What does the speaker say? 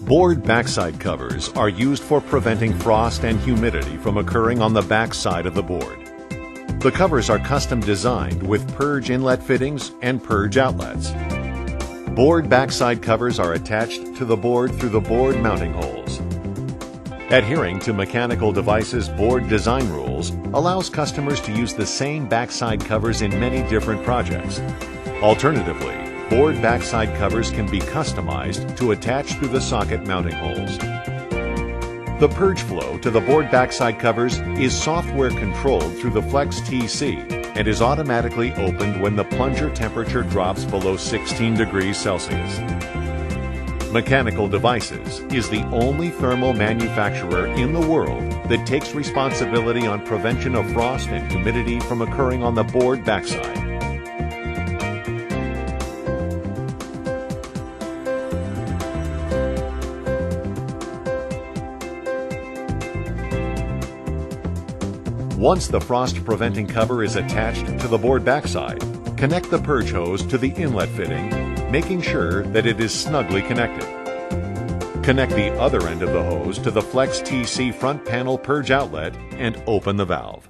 Board backside covers are used for preventing frost and humidity from occurring on the backside of the board. The covers are custom designed with purge inlet fittings and purge outlets. Board backside covers are attached to the board through the board mounting holes. Adhering to Mechanical Devices board design rules allows customers to use the same backside covers in many different projects. Alternatively, board backside covers can be customized to attach through the socket mounting holes. The purge flow to the board backside covers is software controlled through the Flex TC and is automatically opened when the plunger temperature drops below 16 degrees Celsius. Mechanical Devices is the only thermal manufacturer in the world that takes responsibility on prevention of frost and humidity from occurring on the board backside. Once the frost-preventing cover is attached to the board backside, connect the purge hose to the inlet fitting, making sure that it is snugly connected. Connect the other end of the hose to the Flex TC front panel purge outlet and open the valve.